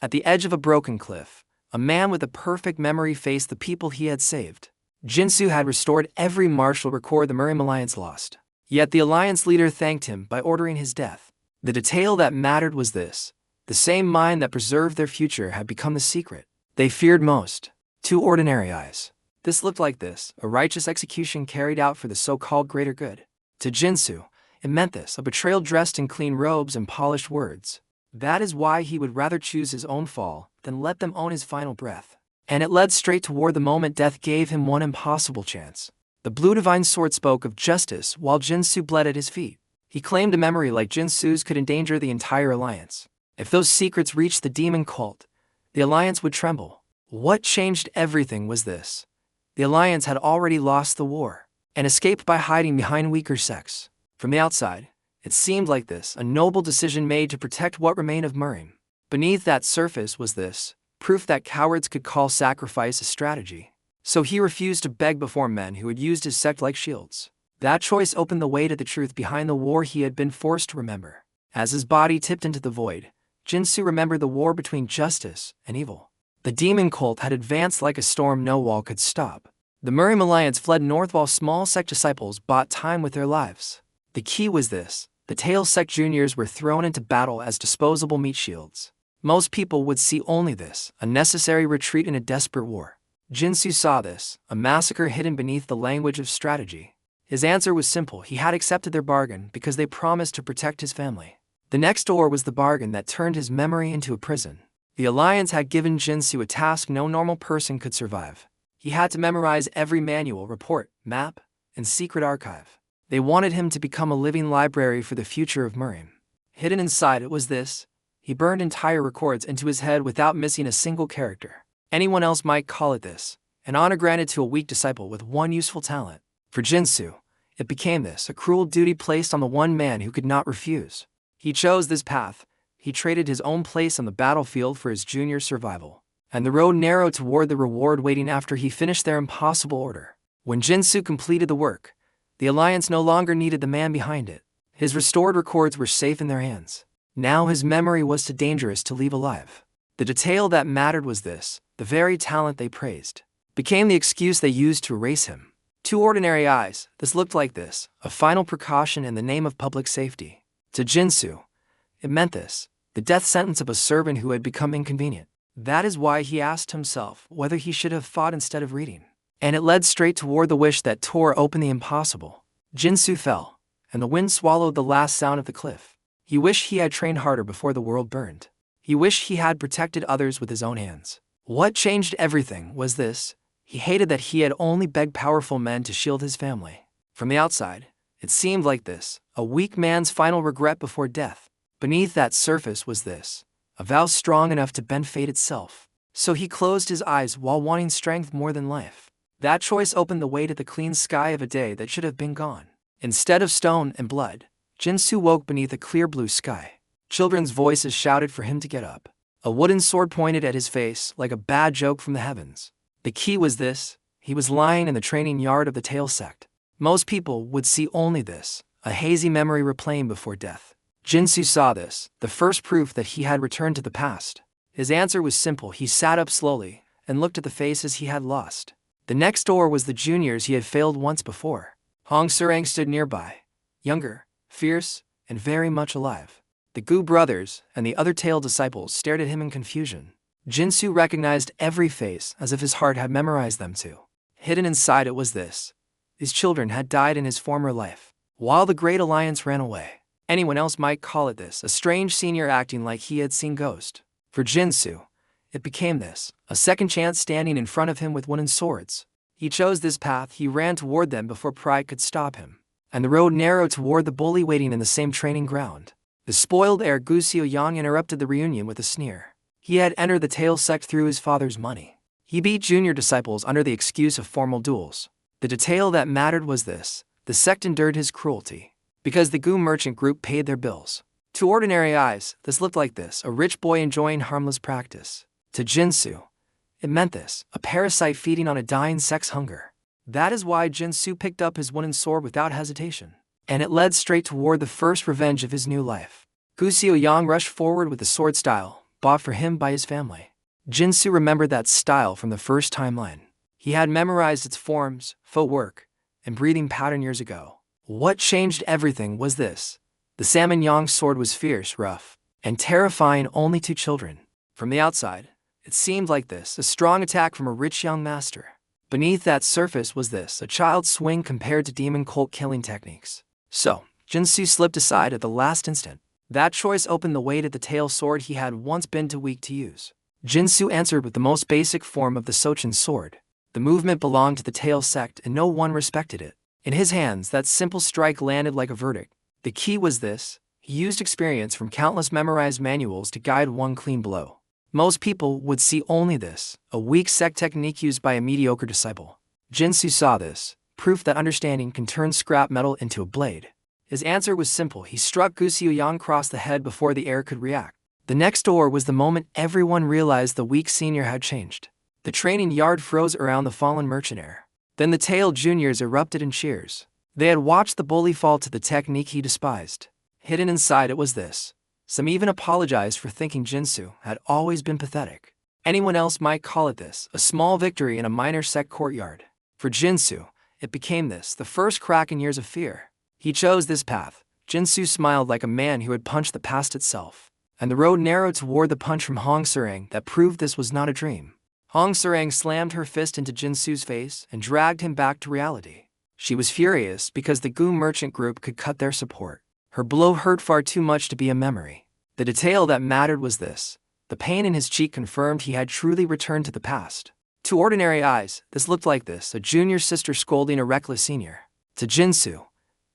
At the edge of a broken cliff, a man with a perfect memory faced the people he had saved. Jin Sou had restored every martial record the Murim Alliance lost. Yet the Alliance leader thanked him by ordering his death. The detail that mattered was this: the same mind that preserved their future had become the secret they feared most. 2 ordinary eyes. This looked like this: a righteous execution carried out for the so-called greater good. To Jin Sou, it meant this: a betrayal dressed in clean robes and polished words. That is why he would rather choose his own fall than let them own his final breath. And it led straight toward the moment death gave him one impossible chance. The blue divine sword spoke of justice while Jin Sou bled at his feet. He claimed a memory like Jin Sou's could endanger the entire Alliance. If those secrets reached the demon cult, the Alliance would tremble. What changed everything was this: the Alliance had already lost the war and escaped by hiding behind weaker sects. From the outside, it seemed like this: a noble decision made to protect what remained of Murim. Beneath that surface was this: proof that cowards could call sacrifice a strategy. So he refused to beg before men who had used his sect like shields. That choice opened the way to the truth behind the war he had been forced to remember. As his body tipped into the void, Jin Sou remembered the war between justice and evil. The demon cult had advanced like a storm no wall could stop. The Murim Alliance fled north while small sect disciples bought time with their lives. The key was this: the tail sect juniors were thrown into battle as disposable meat shields. Most people would see only this: a necessary retreat in a desperate war. Jin Sou saw this: a massacre hidden beneath the language of strategy. His answer was simple: he had accepted their bargain because they promised to protect his family. The next door was the bargain that turned his memory into a prison. The Alliance had given Jin Sou a task no normal person could survive. He had to memorize every manual, report, map, and secret archive. They wanted him to become a living library for the future of Murim. Hidden inside it was this: he burned entire records into his head without missing a single character. Anyone else might call it this: an honor granted to a weak disciple with one useful talent. For Jin Sou, it became this: a cruel duty placed on the one man who could not refuse. He chose this path. He traded his own place on the battlefield for his junior's survival. And the road narrowed toward the reward waiting after he finished their impossible order. When Jin Sou completed the work, the Alliance no longer needed the man behind it. His restored records were safe in their hands. Now his memory was too dangerous to leave alive. The detail that mattered was this: the very talent they praised became the excuse they used to erase him. 2 ordinary eyes. This looked like this: a final precaution in the name of public safety. To Jin Sou, it meant this: the death sentence of a servant who had become inconvenient. That is why he asked himself whether he should have fought instead of reading. And it led straight toward the wish that tore open the impossible. Jin Sou fell, and the wind swallowed the last sound of the cliff. He wished he had trained harder before the world burned. He wished he had protected others with his own hands. What changed everything was this: he hated that he had only begged powerful men to shield his family. From the outside, it seemed like this: a weak man's final regret before death. Beneath that surface was this: a vow strong enough to bend fate itself. So he closed his eyes while wanting strength more than life. That choice opened the way to the clean sky of a day that should have been gone. Instead of stone and blood, Jin Sou woke beneath a clear blue sky. Children's voices shouted for him to get up. A wooden sword pointed at his face like a bad joke from the heavens. The key was this: he was lying in the training yard of the tail sect. Most people would see only this: a hazy memory replaying before death. Jin Sou saw this: the first proof that he had returned to the past. His answer was simple. He sat up slowly and looked at the faces he had lost. The next door was the juniors he had failed once before. Hong Surang stood nearby, younger, fierce, and very much alive. The Gu brothers and the other tail disciples stared at him in confusion. Jin Sou recognized every face as if his heart had memorized them too. Hidden inside it was this: these children had died in his former life, while the Great Alliance ran away. Anyone else might call it this: a strange senior acting like he had seen ghosts. For Jin Sou, it became this: a second chance standing in front of him with wooden swords. He chose this path. He ran toward them before pride could stop him. And the road narrowed toward the bully waiting in the same training ground. The spoiled heir Gu Xiaoyang interrupted the reunion with a sneer. He had entered the tail sect through his father's money. He beat junior disciples under the excuse of formal duels. The detail that mattered was this: the sect endured his cruelty because the Gu merchant group paid their bills. To ordinary eyes, this looked like this: a rich boy enjoying harmless practice. To Jin Sou, it meant this: a parasite feeding on a dying sect's hunger. That is why Jin Sou picked up his wooden sword without hesitation. And it led straight toward the first revenge of his new life. Gu Xiaoyang rushed forward with the sword style, bought for him by his family. Jin Sou remembered that style from the first timeline. He had memorized its forms, footwork, and breathing pattern years ago. What changed everything was this. The Salmon Yang sword was fierce, rough, and terrifying only to children. From the outside, it seemed like this, a strong attack from a rich young master. Beneath that surface was this, a child's swing compared to demon cult killing techniques. So, Jin Sou slipped aside at the last instant. That choice opened the way to the tail sword he had once been too weak to use. Jin Sou answered with the most basic form of the Sochin sword. The movement belonged to the tail sect and no one respected it. In his hands, that simple strike landed like a verdict. The key was this. He used experience from countless memorized manuals to guide one clean blow. Most people would see only this, a weak sect technique used by a mediocre disciple. Jin Sou saw this, proof that understanding can turn scrap metal into a blade. His answer was simple. He struck Gu Xiuyang across the head before the air could react. The next door was the moment everyone realized the weak senior had changed. The training yard froze around the fallen merchant heir. Then the tail juniors erupted in cheers. They had watched the bully fall to the technique he despised. Hidden inside it was this. Some even apologized for thinking Jin Sou had always been pathetic. Anyone else might call it this, a small victory in a minor sect courtyard. For Jin Sou, it became this, the first crack in years of fear. He chose this path. Jin Sou smiled like a man who had punched the past itself. And the road narrowed toward the punch from Hong Serang that proved this was not a dream. Hong Serang slammed her fist into Jin Sou's face and dragged him back to reality. She was furious because the Gu merchant group could cut their support. Her blow hurt far too much to be a memory. The detail that mattered was this. The pain in his cheek confirmed he had truly returned to the past. To ordinary eyes, this looked like this, a junior sister scolding a reckless senior. To Jin Sou,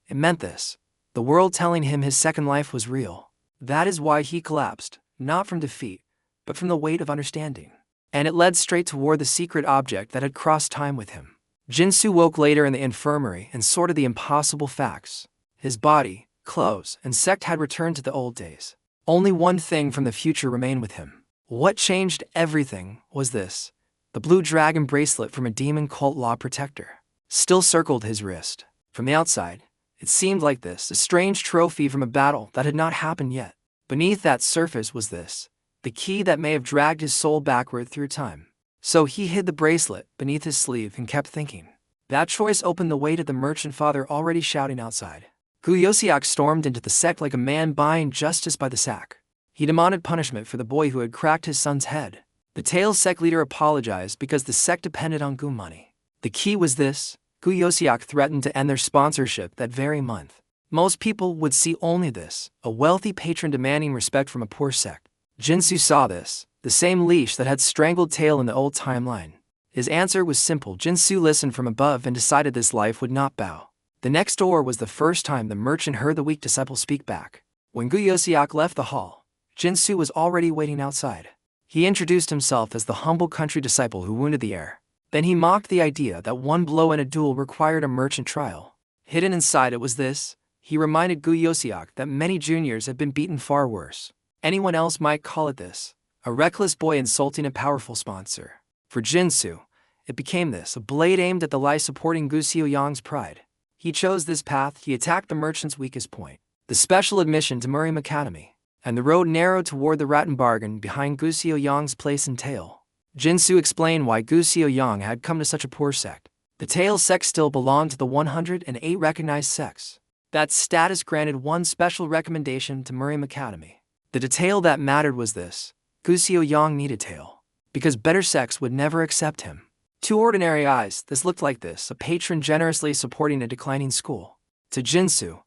it meant this. The world telling him his second life was real. That is why he collapsed, not from defeat, but from the weight of understanding. And it led straight toward the secret object that had crossed time with him. Jin Sou woke later in the infirmary and sorted the impossible facts. His body, clothes, and sect had returned to the old days. Only one thing from the future remained with him. What changed everything was this. The blue dragon bracelet from a demon cult law protector still circled his wrist. From the outside, it seemed like this, a strange trophy from a battle that had not happened yet. Beneath that surface was this, the key that may have dragged his soul backward through time. So he hid the bracelet beneath his sleeve and kept thinking. That choice opened the way to the merchant father already shouting outside. Gu Yosiak stormed into the sect like a man buying justice by the sack. He demanded punishment for the boy who had cracked his son's head. The tail sect leader apologized because the sect depended on Gu money. The key was this. Gu Yosiak threatened to end their sponsorship that very month. Most people would see only this, a wealthy patron demanding respect from a poor sect. Jin Sou saw this, the same leash that had strangled Tail in the old timeline. His answer was simple. Jin Sou listened from above and decided this life would not bow. The next door was the first time the merchant heard the weak disciple speak back. When Gu Yosiak left the hall, Jin Sou was already waiting outside. He introduced himself as the humble country disciple who wounded the heir. Then he mocked the idea that one blow in a duel required a merchant trial. Hidden inside it was this. He reminded Gu Yosiak that many juniors had been beaten far worse. Anyone else might call it this, a reckless boy insulting a powerful sponsor. For Jin Sou, it became this, a blade aimed at the lie supporting Gu Xiuyang's pride. He chose this path. He attacked the merchant's weakest point, the special admission to Murim Academy. And the road narrowed toward the Rattan bargain behind Gu Xiuyang's place in Tail. Jin Sou explained why Gu Xiuyang had come to such a poor sect. The Tail sect still belonged to the 108 recognized sects. That status granted one special recommendation to Murim Academy. The detail that mattered was this. Gu Xiuyang needed Tail, because better sects would never accept him. To ordinary eyes, this looked like this, a patron generously supporting a declining school. To Jin Sou,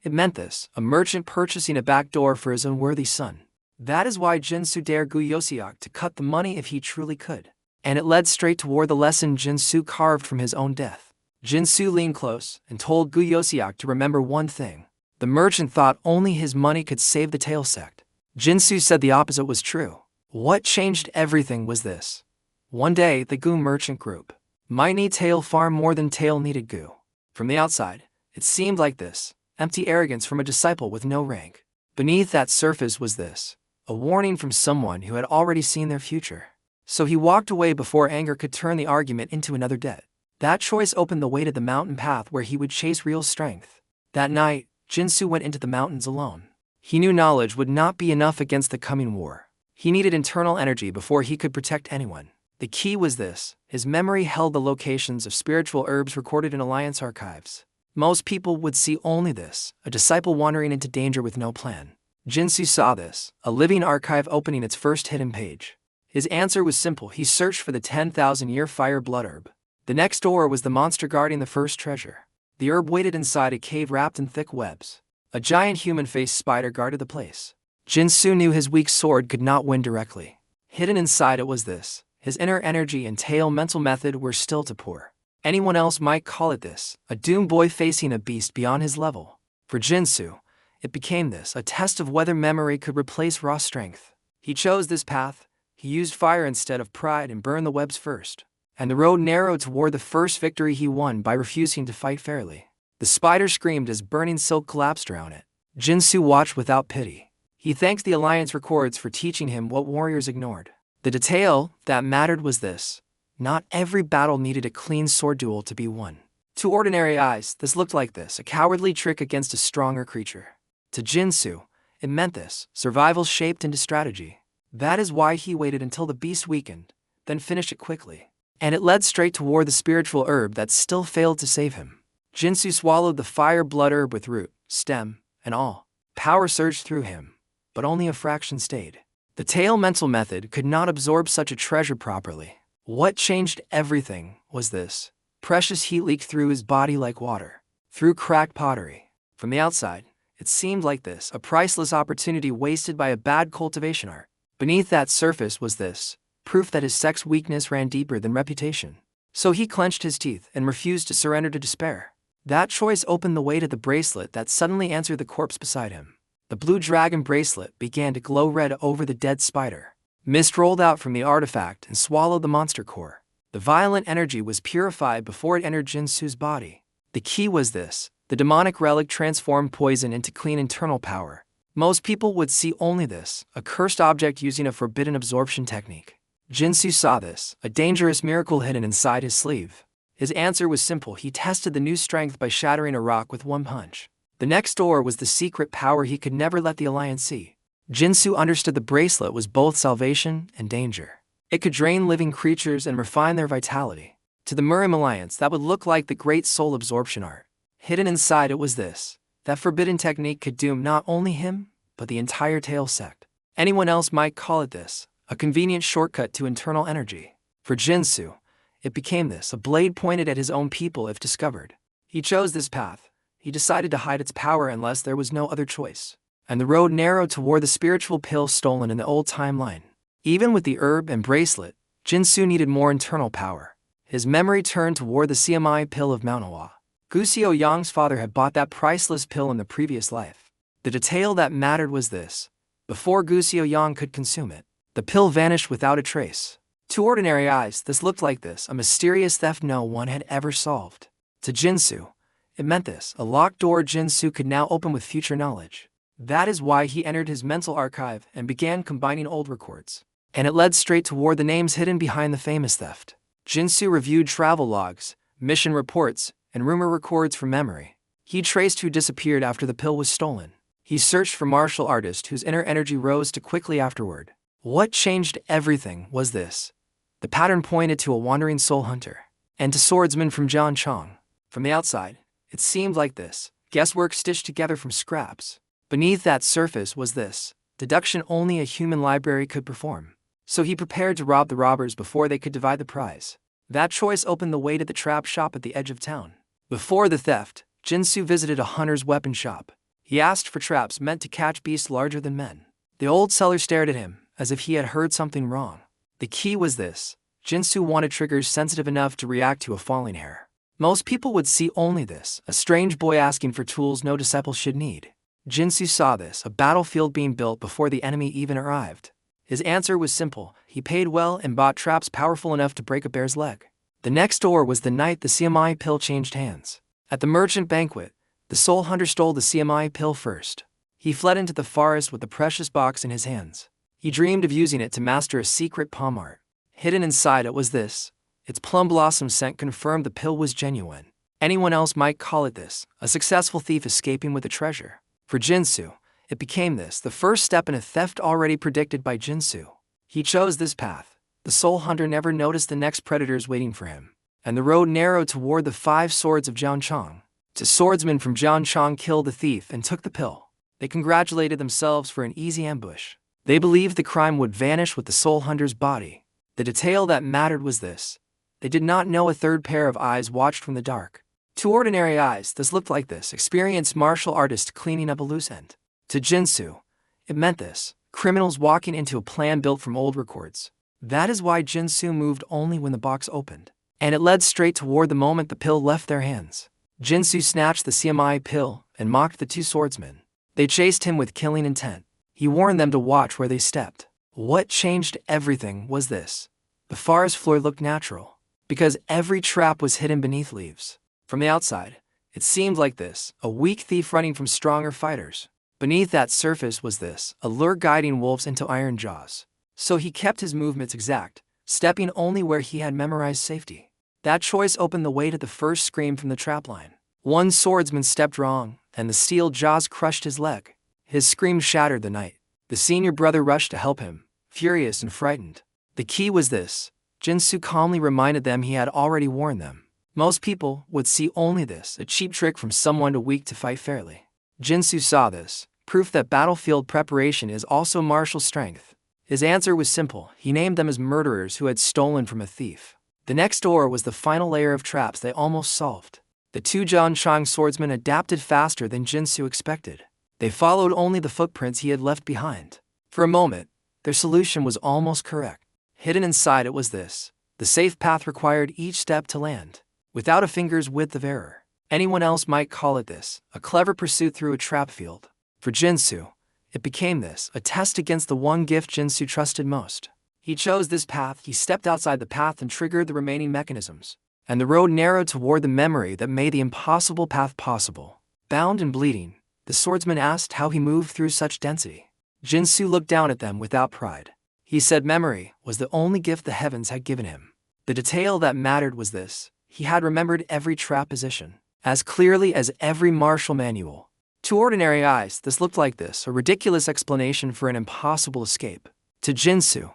it meant this, a merchant purchasing a back door for his unworthy son. That is why Jin Sou dared Gu Yosiak to cut the money if he truly could. And it led straight toward the lesson Jin Sou carved from his own death. Jin Sou leaned close and told Gu Yosiak to remember one thing. The merchant thought only his money could save the Tail sect. Jin Sou said the opposite was true. What changed everything was this. One day, the Gu merchant group might need Tail far more than Tail needed Gu. From the outside, it seemed like this, empty arrogance from a disciple with no rank. Beneath that surface was this, a warning from someone who had already seen their future. So he walked away before anger could turn the argument into another debt. That choice opened the way to the mountain path where he would chase real strength. That night, Jin Sou went into the mountains alone. He knew knowledge would not be enough against the coming war. He needed internal energy before he could protect anyone. The key was this: his memory held the locations of spiritual herbs recorded in Alliance archives. Most people would see only this: a disciple wandering into danger with no plan. Jin Sou saw this: a living archive opening its first hidden page. His answer was simple. He searched for the 10,000-year fire blood herb. The next door was the monster guarding the first treasure. The herb waited inside a cave wrapped in thick webs. A giant human-faced spider guarded the place. Jin Sou knew his weak sword could not win directly. Hidden inside it was this: his inner energy and tail mental method were still to pour. Anyone else might call it this: a doomed boy facing a beast beyond his level. For Jin Sou, it became this: a test of whether memory could replace raw strength. He chose this path. He used fire instead of pride and burned the webs first. And the road narrowed toward the first victory he won by refusing to fight fairly. The spider screamed as burning silk collapsed around it. Jin Sou watched without pity. He thanked the Alliance records for teaching him what warriors ignored. The detail that mattered was this: not every battle needed a clean sword duel to be won. To ordinary eyes, this looked like this: a cowardly trick against a stronger creature. To Jin Sou, it meant this: survival shaped into strategy. That is why he waited until the beast weakened, then finished it quickly. And it led straight toward the spiritual herb that still failed to save him. Jin Sou swallowed the fire blood herb with root, stem, and all. Power surged through him, but only a fraction stayed. The tail mental method could not absorb such a treasure properly. What changed everything was this: precious heat leaked through his body like water, through cracked pottery. From the outside, it seemed like this: a priceless opportunity wasted by a bad cultivation art. Beneath that surface was this: proof that his sect's weakness ran deeper than reputation. So he clenched his teeth and refused to surrender to despair. That choice opened the way to the bracelet that suddenly answered the corpse beside him. The blue dragon bracelet began to glow red over the dead spider. Mist rolled out from the artifact and swallowed the monster core. The violent energy was purified before it entered Jin Sou's body. The key was this: the demonic relic transformed poison into clean internal power. Most people would see only this: a cursed object using a forbidden absorption technique. Jin Sou saw this: a dangerous miracle hidden inside his sleeve. His answer was simple. He tested the new strength by shattering a rock with one punch. The next door was the secret power he could never let the Alliance see. Jin Sou understood the bracelet was both salvation and danger. It could drain living creatures and refine their vitality. To the Murim Alliance, that would look like the great soul absorption art. Hidden inside it was this: that forbidden technique could doom not only him, but the entire tail sect. Anyone else might call it this: a convenient shortcut to internal energy. For Jin Sou, it became this: a blade pointed at his own people if discovered. He chose this path. He decided to hide its power unless there was no other choice. And the road narrowed toward the spiritual pill stolen in the old timeline. Even with the herb and bracelet, Jin Sou needed more internal power. His memory turned toward the CMI pill of Manhwa. Guise Yang's father had bought that priceless pill in the previous life. The detail that mattered was this: before Guise Yang could consume it, the pill vanished without a trace. To ordinary eyes, this looked like this: a mysterious theft no one had ever solved. To Jin Sou, it meant this: a locked door Jin Sou could now open with future knowledge. That is why he entered his mental archive and began combining old records. And it led straight toward the names hidden behind the famous theft. Jin Sou reviewed travel logs, mission reports, and rumor records from memory. He traced who disappeared after the pill was stolen. He searched for martial artists whose inner energy rose too quickly afterward. What changed everything was this: the pattern pointed to a wandering soul hunter, and to swordsmen from Jianchong. From the outside, it seemed like this: guesswork stitched together from scraps. Beneath that surface was this: deduction only a human library could perform. So he prepared to rob the robbers before they could divide the prize. That choice opened the way to the trap shop at the edge of town. Before the theft, Jin Sou visited a hunter's weapon shop. He asked for traps meant to catch beasts larger than men. The old seller stared at him, as if he had heard something wrong. The key was this: Jin Sou wanted triggers sensitive enough to react to a falling hair. Most people would see only this: a strange boy asking for tools no disciple should need. Jin Sou saw this: a battlefield being built before the enemy even arrived. His answer was simple: he paid well and bought traps powerful enough to break a bear's leg. The next door was the night the CMI pill changed hands. At the merchant banquet, the soul hunter stole the CMI pill first. He fled into the forest with the precious box in his hands. He dreamed of using it to master a secret palm art. Hidden inside it was this: its plum blossom scent confirmed the pill was genuine. Anyone else might call it this: a successful thief escaping with a treasure. For Jin Sou, It became this, the first step in a theft already predicted by Jin Sou. He chose this path. The soul hunter never noticed the next predators waiting for him, and the road narrowed toward the 5 swords of Jianchong. 2 swordsmen from Jianchong killed the thief and took the pill. They congratulated themselves for an easy ambush. They believed the crime would vanish with the soul hunter's body. The detail that mattered was this: they did not know a third pair of eyes watched from the dark. 2 ordinary eyes, this looked like this, experienced martial artist cleaning up a loose end. To Jin Sou, it meant this: criminals walking into a plan built from old records. That is why Jin Sou moved only when the box opened, and it led straight toward the moment the pill left their hands. Jin Sou snatched the CMI pill and mocked the 2 swordsmen. They chased him with killing intent. He warned them to watch where they stepped. What changed everything was this: the forest floor looked natural, because every trap was hidden beneath leaves. From the outside, it seemed like this: a weak thief running from stronger fighters. Beneath that surface was this: a lure guiding wolves into iron jaws. So he kept his movements exact, stepping only where he had memorized safety. That choice opened the way to the first scream from the trapline. 1 swordsman stepped wrong, and the steel jaws crushed his leg. His scream shattered the night. The senior brother rushed to help him, furious and frightened. The key was this: Jin Sou calmly reminded them he had already warned them. Most people would see only this, a cheap trick from someone too weak to fight fairly. Jin Sou saw this, proof that battlefield preparation is also martial strength. His answer was simple: he named them as murderers who had stolen from a thief. The next door was the final layer of traps they almost solved. The 2 Jianchong swordsmen adapted faster than Jin Sou expected. They followed only the footprints he had left behind. For a moment, their solution was almost correct. Hidden inside it was this: the safe path required each step to land, without a finger's width of error. Anyone else might call it this: a clever pursuit through a trap field. For Jin Sou, it became this: a test against the one gift Jin Sou trusted most. He chose this path. He stepped outside the path and triggered the remaining mechanisms, and the road narrowed toward the memory that made the impossible path possible. Bound and bleeding, the swordsman asked how he moved through such density. Jin Sou looked down at them without pride. He said memory was the only gift the heavens had given him. The detail that mattered was this: he had remembered every trap position, as clearly as every martial manual. 2 ordinary eyes, this looked like this, a ridiculous explanation for an impossible escape. To Jin Sou,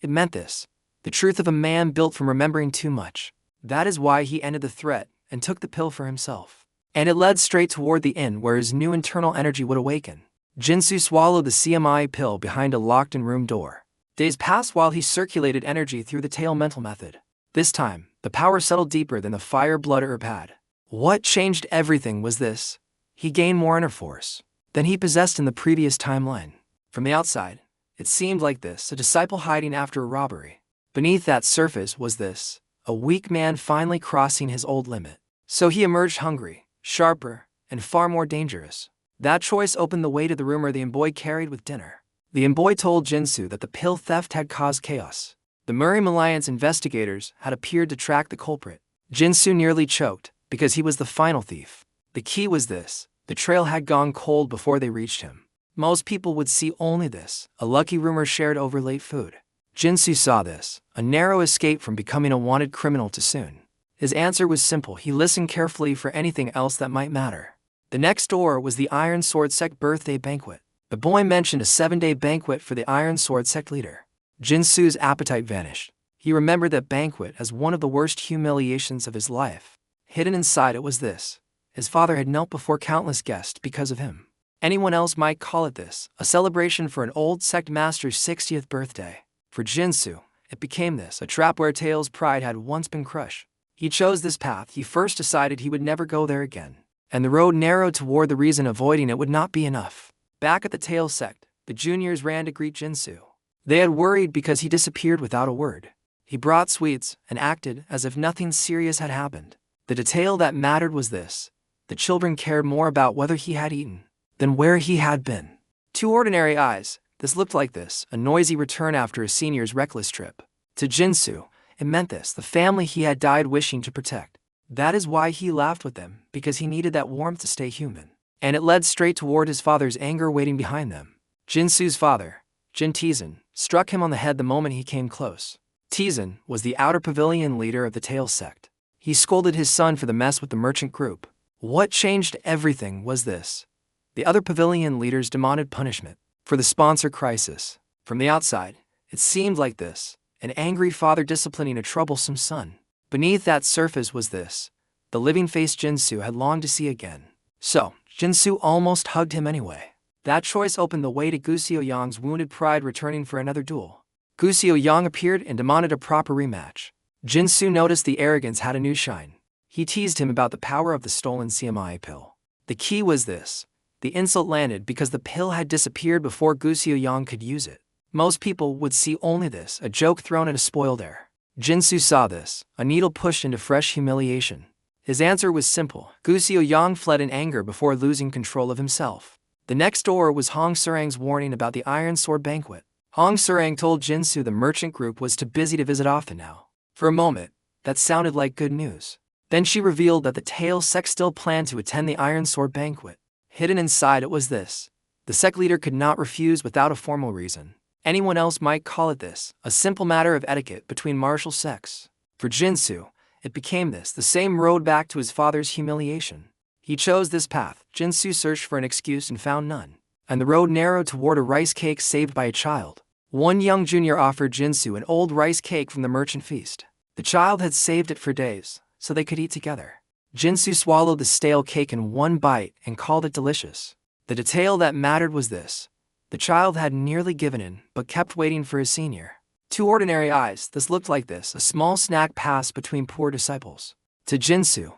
it meant this: the truth of a man built from remembering too much. That is why he ended the threat and took the pill for himself. And it led straight toward the inn where his new internal energy would awaken. Jin Sou swallowed the CMI pill behind a locked-in room door. Days passed while he circulated energy through the tail mental method. This time, the power settled deeper than the fire blood herb had. What changed everything was this: he gained more inner force than he possessed in the previous timeline. From the outside, it seemed like this: a disciple hiding after a robbery. Beneath that surface was this: a weak man finally crossing his old limit. So he emerged hungry, sharper, and far more dangerous. That choice opened the way to the rumor the envoy carried with dinner. The envoy told Jin Sou that the pill theft had caused chaos. The Murim Alliance investigators had appeared to track the culprit. Jin Sou nearly choked, because he was the final thief. The key was this: the trail had gone cold before they reached him. Most people would see only this: a lucky rumor shared over late food. Jin Sou saw this: a narrow escape from becoming a wanted criminal too soon. His answer was simple. He listened carefully for anything else that might matter. The next door was the Iron Sword Sect birthday banquet. The boy mentioned a 7-day banquet for the Iron Sword Sect leader. Jin Sou's appetite vanished. He remembered that banquet as one of the worst humiliations of his life. Hidden inside it was this: his father had knelt before countless guests because of him. Anyone else might call it this: a celebration for an old sect master's 60th birthday. For Jin Sou, it became this: a trap where Tail's pride had once been crushed. He chose this path. He first decided he would never go there again, and the road narrowed toward the reason avoiding it would not be enough. Back at the Tail sect, the juniors ran to greet Jin Sou. They had worried because he disappeared without a word. He brought sweets and acted as if nothing serious had happened. The detail that mattered was this: the children cared more about whether he had eaten than where he had been. 2 ordinary eyes, this looked like this: a noisy return after a senior's reckless trip. To Jin Sou, it meant this: the family he had died wishing to protect. That is why he laughed with them, because he needed that warmth to stay human. And it led straight toward his father's anger waiting behind them. Jin Sou's father, Jin Tizan, struck him on the head the moment he came close. Tizan was the outer pavilion leader of the Tail sect. He scolded his son for the mess with the merchant group. What changed everything was this: The other pavilion leaders demanded punishment for the sponsor crisis. From the outside, it seemed like this: an angry father disciplining a troublesome son. Beneath that surface was this: the living face Jin Sou had longed to see again. So, Jin Sou almost hugged him anyway. That choice opened the way to Gu Xiaoyang's wounded pride returning for another duel. Gu Xiaoyang appeared and demanded a proper rematch. Jin Sou noticed the arrogance had a new shine. He teased him about the power of the stolen CMI pill. The key was this: the insult landed because the pill had disappeared before Gu Xiaoyang could use it. Most people would see only this: a joke thrown at a spoiled heir. Jin Sou saw this, a needle pushed into fresh humiliation. His answer was simple. Gu Xiaoyang fled in anger before losing control of himself. The next door was Hong Surang's warning about the Iron Sword banquet. Hong Surang told Jin Sou the merchant group was too busy to visit often now. For a moment, that sounded like good news. Then she revealed that the Tail sect still planned to attend the Iron Sword banquet. Hidden inside it was this: the sect leader could not refuse without a formal reason. Anyone else might call it this: a simple matter of etiquette between martial sects. For Jin Sou, it became this: the same road back to his father's humiliation. He chose this path. Jin Sou searched for an excuse and found none. And the road narrowed toward a rice cake saved by a child. One young junior offered Jin Sou an old rice cake from the merchant feast. The child had saved it for days, so they could eat together. Jin Sou swallowed the stale cake in one bite and called it delicious. The detail that mattered was this: the child had nearly given in, but kept waiting for his senior. To ordinary eyes, this looked like this: a small snack passed between poor disciples. To Jin Sou,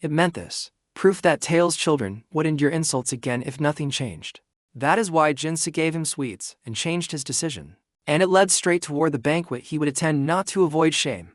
it meant this: proof that Tail's children would endure insults again if nothing changed. That is why Jin Sou gave him sweets and changed his decision. And it led straight toward the banquet he would attend, not to avoid shame,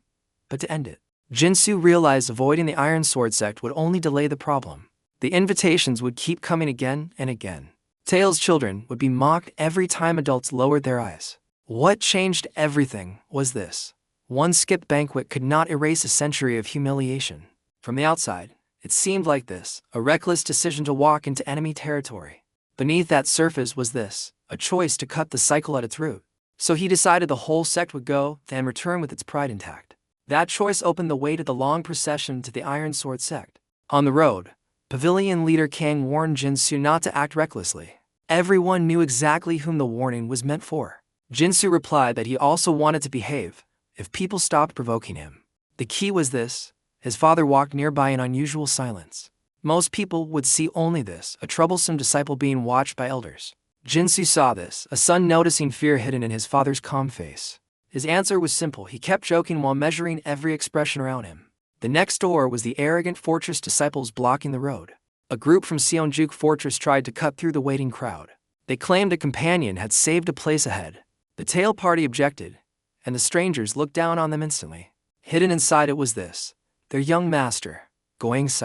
but to end it. Jin Sou realized avoiding the Iron Sword sect would only delay the problem. The invitations would keep coming again and again. Tail's children would be mocked every time adults lowered their eyes. What changed everything was this: one skipped banquet could not erase a century of humiliation. From the outside, it seemed like this: a reckless decision to walk into enemy territory. Beneath that surface was this: a choice to cut the cycle at its root. So he decided the whole sect would go, then return with its pride intact. That choice opened the way to the long procession to the Iron Sword sect. On the road, Pavilion leader Kang warned Jin Sou not to act recklessly. Everyone knew exactly whom the warning was meant for. Jin Sou replied that he also wanted to behave if people stopped provoking him. The key was this: his father walked nearby in unusual silence. Most people would see only this: a troublesome disciple being watched by elders. Jin Sou saw this, a son noticing fear hidden in his father's calm face. His answer was simple. He kept joking while measuring every expression around him. The next door was the arrogant fortress disciples blocking the road. A group from Seonjuk Fortress tried to cut through the waiting crowd. They claimed a companion had saved a place ahead. The tail party objected, and the strangers looked down on them instantly. Hidden inside it was this: their young master, Guise,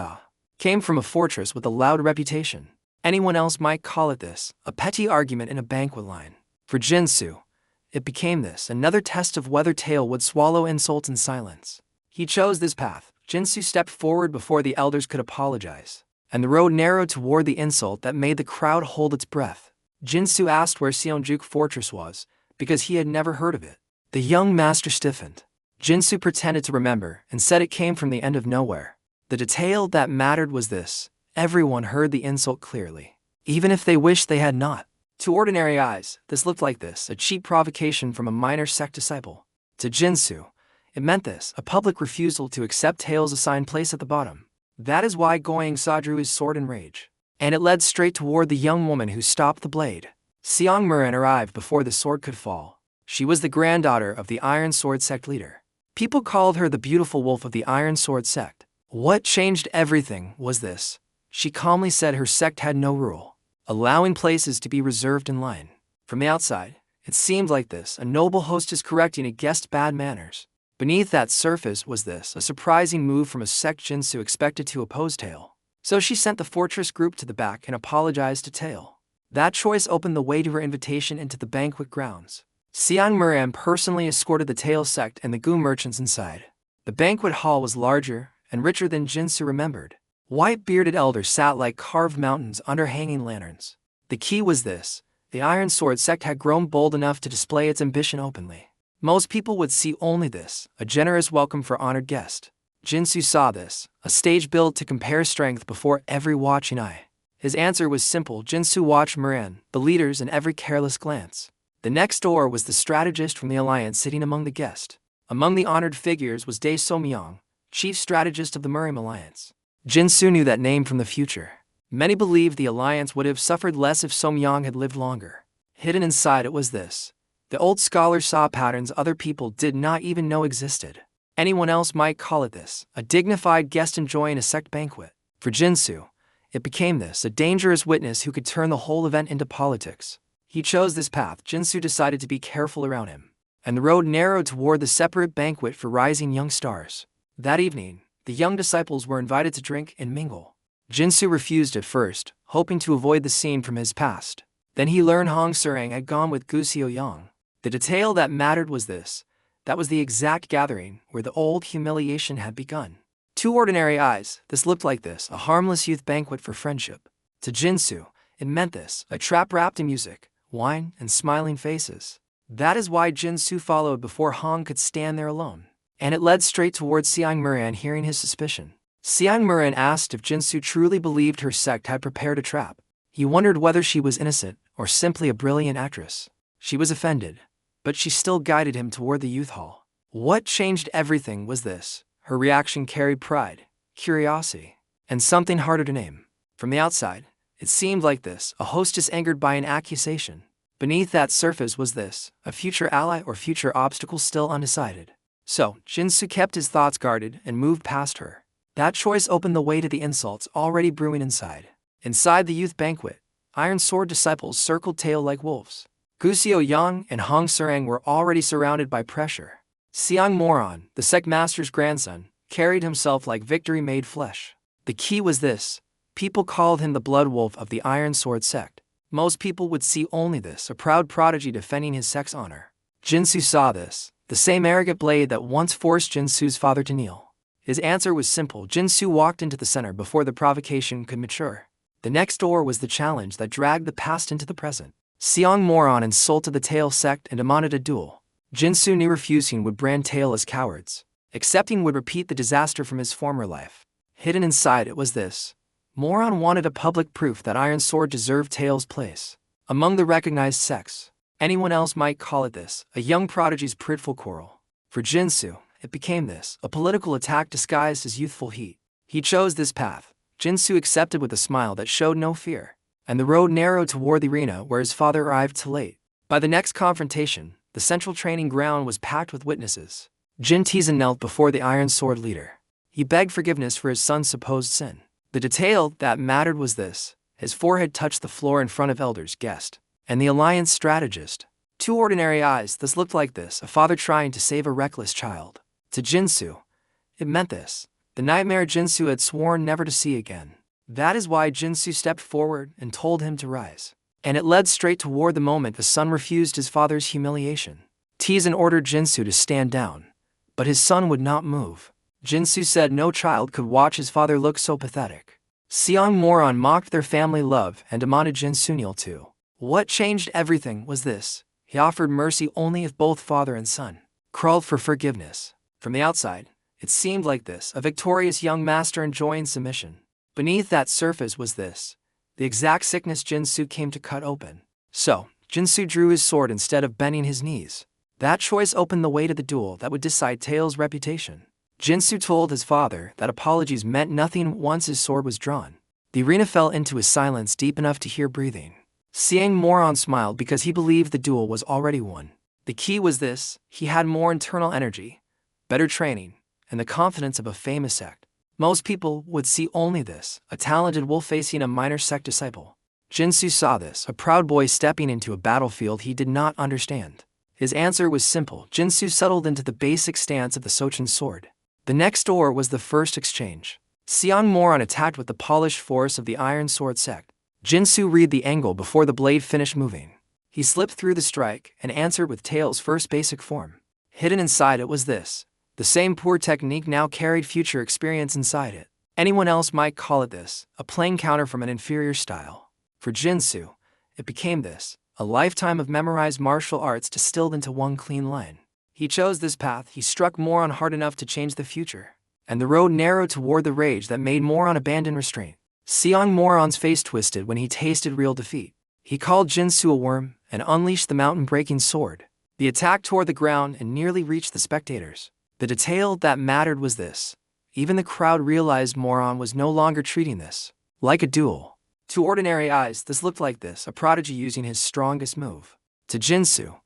came from a fortress with a loud reputation. Anyone else might call it this: a petty argument in a banquet line. For Jin Sou, it became this: another test of whether Tail would swallow insults in silence. He chose this path. Jin Sou stepped forward before the elders could apologize, and the road narrowed toward the insult that made the crowd hold its breath. Jin Sou asked where Seonjuk Fortress was, because he had never heard of it. The young master stiffened. Jin Sou pretended to remember and said it came from the end of nowhere. The detail that mattered was this: everyone heard the insult clearly, even if they wished they had not. To ordinary eyes, this looked like this: a cheap provocation from a minor sect disciple. To Jin Sou, it meant this: a public refusal to accept Tail's assigned place at the bottom. That is why Guise drew his sword in rage. And it led straight toward the young woman who stopped the blade. Seong Murin arrived before the sword could fall. She was the granddaughter of the Iron Sword sect leader. People called her the beautiful wolf of the Iron Sword sect. What changed everything was this: she calmly said her sect had no rule, allowing places to be reserved in line. From the outside, it seemed like this: a noble hostess correcting a guest's bad manners. Beneath that surface was this: a surprising move from a sect Jin Sou expected to oppose Tail. So she sent the fortress group to the back and apologized to Tail. That choice opened the way to her invitation into the banquet grounds. Seong Murim personally escorted the Tail sect and the Gu merchants inside. The banquet hall was larger and richer than Jin Sou remembered. White-bearded elders sat like carved mountains under hanging lanterns. The key was this: the Iron Sword sect had grown bold enough to display its ambition openly. Most people would see only this: a generous welcome for honored guests. Jin Sou saw this: a stage built to compare strength before every watching eye. His answer was simple. Jin Sou watched Murim, the leaders, in every careless glance. The next door was the strategist from the Alliance sitting among the guests. Among the honored figures was Dae So-myung, chief strategist of the Murim Alliance. Jin Sou knew that name from the future. Many believed the Alliance would have suffered less if So-myung had lived longer. Hidden inside it was this. The old scholar saw patterns other people did not even know existed. Anyone else might call it this, a dignified guest enjoying a sect banquet. For Jin Sou, it became this, a dangerous witness who could turn the whole event into politics. He chose this path. Jin Sou decided to be careful around him, and the road narrowed toward the separate banquet for rising young stars. That evening, the young disciples were invited to drink and mingle. Jin Sou refused at first, hoping to avoid the scene from his past. Then he learned Hong Serang had gone with Gu Xiaoyang. The detail that mattered was this. That was the exact gathering where the old humiliation had begun. To ordinary eyes, this looked like this, a harmless youth banquet for friendship. To Jin Sou, it meant this, a trap wrapped in music, wine, and smiling faces. That is why Jin Sou followed before Hong could stand there alone. And it led straight towards Xiang Muran, hearing his suspicion. Xiang Muran asked if Jin Sou truly believed her sect had prepared a trap. He wondered whether she was innocent or simply a brilliant actress. She was offended, but she still guided him toward the youth hall. What changed everything was this. Her reaction carried pride, curiosity, and something harder to name. From the outside, it seemed like this, a hostess angered by an accusation. Beneath that surface was this, a future ally or future obstacle still undecided. So, Jin Sou kept his thoughts guarded and moved past her. That choice opened the way to the insults already brewing inside. Inside the youth banquet, Iron Sword disciples circled tail like wolves. Gu Xiaoyang and Hong Serang were already surrounded by pressure. Xiang Moran, the sect master's grandson, carried himself like victory made flesh. The key was this. People called him the blood wolf of the Iron Sword sect. Most people would see only this, a proud prodigy defending his sect's honor. Jin Sou saw this, the same arrogant blade that once forced Jin Sou's father to kneel. His answer was simple. Jin Sou walked into the center before the provocation could mature. The next door was the challenge that dragged the past into the present. Xiang Moran insulted the Tail sect and demanded a duel. Jin Sou knew refusing would brand Tail as cowards. Accepting would repeat the disaster from his former life. Hidden inside it was this. Moran wanted a public proof that Iron Sword deserved Tail's place. Among the recognized sects, anyone else might call it this, a young prodigy's prideful quarrel. For Jin Sou, it became this, a political attack disguised as youthful heat. He chose this path. Jin Sou accepted with a smile that showed no fear, and the road narrowed toward the arena where his father arrived too late. By the next confrontation, the central training ground was packed with witnesses. Jin Tizan knelt before the Iron Sword leader. He begged forgiveness for his son's supposed sin. The detail that mattered was this. His forehead touched the floor in front of elders, guests, and the Alliance strategist. To ordinary eyes, this looked like this, a father trying to save a reckless child. To Jin Sou, it meant this, the nightmare Jin Sou had sworn never to see again. That is why Jin Sou stepped forward and told him to rise. And it led straight toward the moment the son refused his father's humiliation. Tizan ordered Jin Sou to stand down, but his son would not move. Jin Sou said no child could watch his father look so pathetic. Xiang Moran mocked their family love and demanded Jin Sou kneel too. What changed everything was this. He offered mercy only if both father and son crawled for forgiveness. From the outside, it seemed like this, a victorious young master enjoying submission. Beneath that surface was this, the exact sickness Jin Sou came to cut open. So, Jin Sou drew his sword instead of bending his knees. That choice opened the way to the duel that would decide Tail's reputation. Jin Sou told his father that apologies meant nothing once his sword was drawn. The arena fell into a silence deep enough to hear breathing. Xiang Moran smiled because he believed the duel was already won. The key was this, he had more internal energy, better training, and the confidence of a famous sect. Most people would see only this, a talented wolf facing a minor sect disciple. Jin Sou saw this, a proud boy stepping into a battlefield he did not understand. His answer was simple. Jin Sou settled into the basic stance of the Sochin sword. The next door was the first exchange. Xiang Moran attacked with the polished force of the Iron Sword sect. Jin Sou read the angle before the blade finished moving. He slipped through the strike and answered with Tail's first basic form. Hidden inside it was this. The same poor technique now carried future experience inside it. Anyone else might call it this, a plain counter from an inferior style. For Jin Sou, it became this, a lifetime of memorized martial arts distilled into one clean line. He chose this path. He struck Moran hard enough to change the future. And the road narrowed toward the rage that made Moran abandon restraint. Seong Moron's face twisted when he tasted real defeat. He called Jin Sou a worm and unleashed the mountain-breaking sword. The attack tore the ground and nearly reached the spectators. The detail that mattered was this. Even the crowd realized Moron was no longer treating this like a duel. To ordinary eyes, this looked like this, a prodigy using his strongest move. To Jin Sou,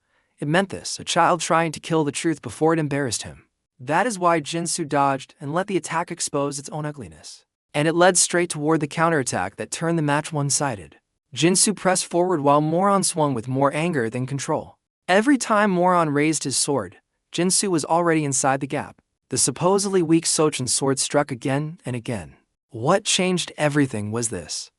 it meant this, a child trying to kill the truth before it embarrassed him. That is why Jin Sou dodged and let the attack expose its own ugliness. And it led straight toward the counterattack that turned the match one-sided. Jin Sou pressed forward while Moron swung with more anger than control. Every time Moron raised his sword, Jin Sou was already inside the gap. The supposedly weak Sochin sword struck again and again. What changed everything was this.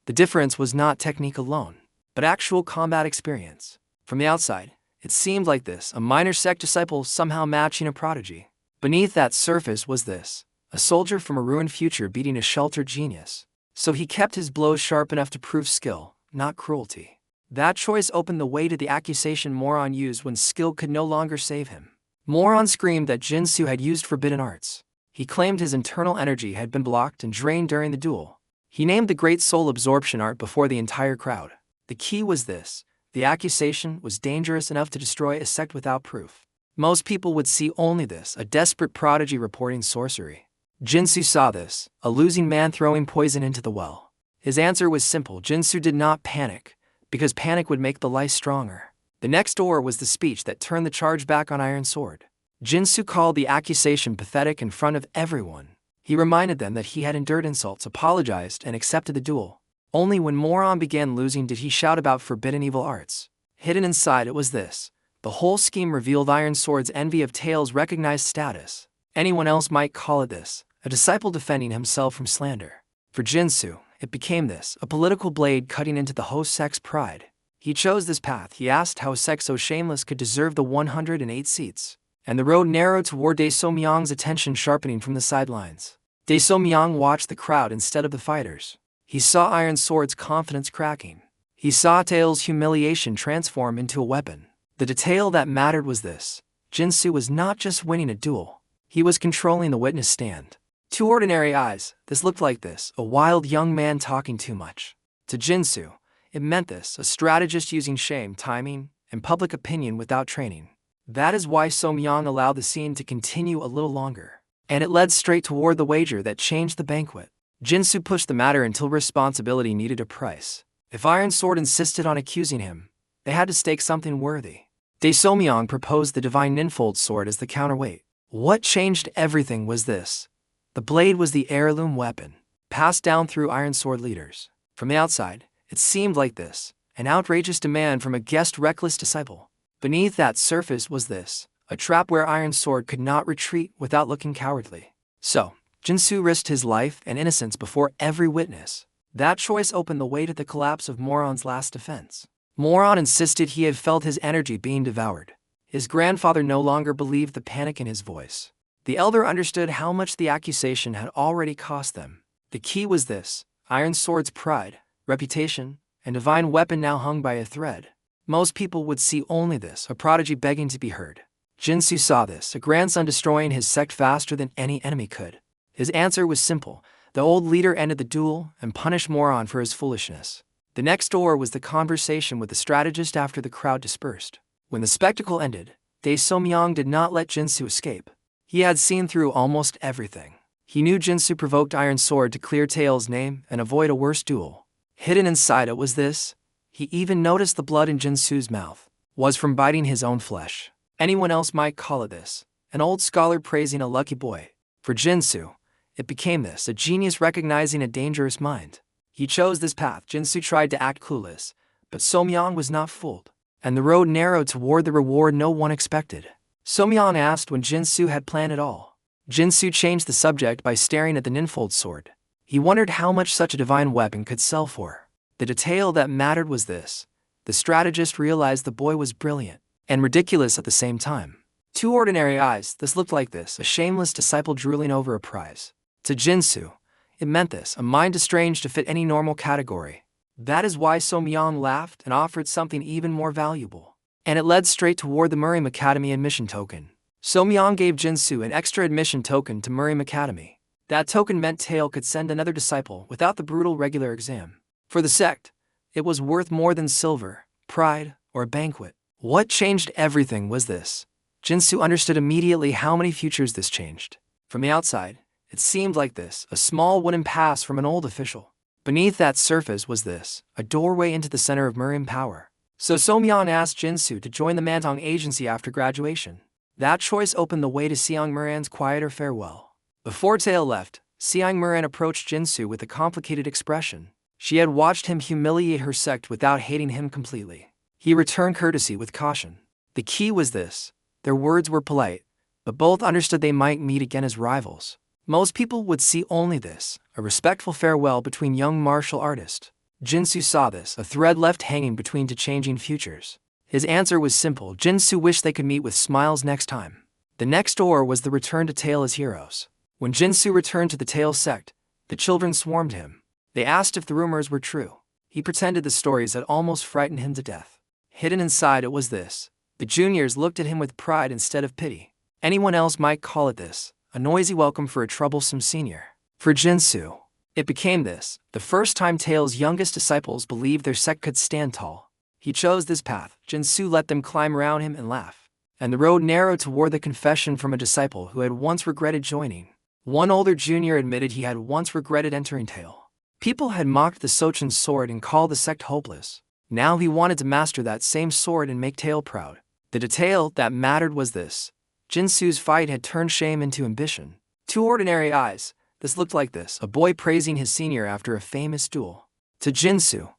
The difference was not technique alone, but actual combat experience. From the outside, it seemed like this, a minor sect disciple somehow matching a prodigy. Beneath that surface was this, a soldier from a ruined future beating a sheltered genius. So he kept his blows sharp enough to prove skill, not cruelty. That choice opened the way to the accusation Moron used when skill could no longer save him. Moron screamed that Jin Sou had used forbidden arts. He claimed his internal energy had been blocked and drained during the duel. He named the Great Soul Absorption art before the entire crowd. The key was this. The accusation was dangerous enough to destroy a sect without proof. Most people would see only this, a desperate prodigy reporting sorcery. Jin Sou saw this, a losing man throwing poison into the well. His answer was simple. Jin Sou did not panic, because panic would make the lice stronger. The next door was the speech that turned the charge back on Iron Sword. Jin Sou called the accusation pathetic in front of everyone. He reminded them that he had endured insults, apologized, and accepted the duel. Only when Moron began losing did he shout about forbidden evil arts. Hidden inside it was this. The whole scheme revealed Iron Sword's envy of Tails' recognized status. Anyone else might call it this, a disciple defending himself from slander. For Jin Sou, it became this, a political blade cutting into the host sect's pride. He chose this path. He asked how a sect so shameless could deserve the 108 seats. And the road narrowed toward Dae So-myung's attention sharpening from the sidelines. Dae So-myung watched the crowd instead of the fighters. He saw Iron Sword's confidence cracking. He saw Tails' humiliation transform into a weapon. The detail that mattered was this. Jin Sou was not just winning a duel. He was controlling the witness stand. To ordinary eyes, this looked like this, a wild young man talking too much. To Jin Sou, it meant this, a strategist using shame, timing, and public opinion without training. That is why So-myung allowed the scene to continue a little longer. And it led straight toward the wager that changed the banquet. Jin Sou pushed the matter until responsibility needed a price. If Iron Sword insisted on accusing him, they had to stake something worthy. Dae So-myung proposed the divine ninfold sword as the counterweight. What changed everything was this. The blade was the heirloom weapon, passed down through Iron Sword leaders. From the outside, it seemed like this, an outrageous demand from a guest reckless disciple. Beneath that surface was this, a trap where Iron Sword could not retreat without looking cowardly. So, Jin Sou risked his life and innocence before every witness. That choice opened the way to the collapse of Moron's last defense. Moron insisted he had felt his energy being devoured. His grandfather no longer believed the panic in his voice. The elder understood how much the accusation had already cost them. The key was this, Iron Sword's pride, reputation, and divine weapon now hung by a thread. Most people would see only this, a prodigy begging to be heard. Jin Sou saw this, a grandson destroying his sect faster than any enemy could. His answer was simple. The old leader ended the duel and punished Moron for his foolishness. The next door was the conversation with the strategist after the crowd dispersed. When the spectacle ended, Dae So-myung did not let Jin Sou escape. He had seen through almost everything. He knew Jin Sou provoked Iron Sword to clear Tails' name and avoid a worse duel. Hidden inside it was this. He even noticed the blood in Jin Sou's mouth was from biting his own flesh. Anyone else might call it this, an old scholar praising a lucky boy. For Jin Sou, it became this, a genius recognizing a dangerous mind. He chose this path. Jin Sou tried to act clueless, but So-myung was not fooled. And the road narrowed toward the reward no one expected. So-myung asked when Jin Sou had planned it all. Jin Sou changed the subject by staring at the ninfold sword. He wondered how much such a divine weapon could sell for. The detail that mattered was this. The strategist realized the boy was brilliant and ridiculous at the same time. To ordinary eyes, this looked like this, a shameless disciple drooling over a prize. To Jin Sou, it meant this, a mind too strange to fit any normal category. That is why So-myung laughed and offered something even more valuable. And it led straight toward the Murim Academy admission token. So-myung gave Jin Sou an extra admission token to Murim Academy. That token meant Tail could send another disciple without the brutal regular exam. For the sect, it was worth more than silver, pride, or a banquet. What changed everything was this. Jin Sou understood immediately how many futures this changed. From the outside, it seemed like this, a small wooden pass from an old official. Beneath that surface was this, a doorway into the center of Murim power. So Somyeon asked Jin Sou to join the Mantong agency after graduation. That choice opened the way to Seong Muran's quieter farewell. Before Tail left, Seong Muran approached Jin Sou with a complicated expression. She had watched him humiliate her sect without hating him completely. He returned courtesy with caution. The key was this. Their words were polite, but both understood they might meet again as rivals. Most people would see only this, a respectful farewell between young martial artists. Jin Sou saw this, a thread left hanging between two changing futures. His answer was simple. Jin Sou wished they could meet with smiles next time. The next door was the return to Tail as heroes. When Jin Sou returned to the Tail sect, the children swarmed him. They asked if the rumors were true. He pretended the stories had almost frightened him to death. Hidden inside it was this. The juniors looked at him with pride instead of pity. Anyone else might call it this, a noisy welcome for a troublesome senior. For Jin Sou, it became this, the first time Tail's youngest disciples believed their sect could stand tall. He chose this path. Jin Sou let them climb around him and laugh. And the road narrowed toward the confession from a disciple who had once regretted joining. One older junior admitted he had once regretted entering Tail. People had mocked the Sochin's sword and called the sect hopeless. Now he wanted to master that same sword and make Tail proud. The detail that mattered was this. Jin Sou's fight had turned shame into ambition. To ordinary eyes, this looked like this, a boy praising his senior after a famous duel. To Jin Sou,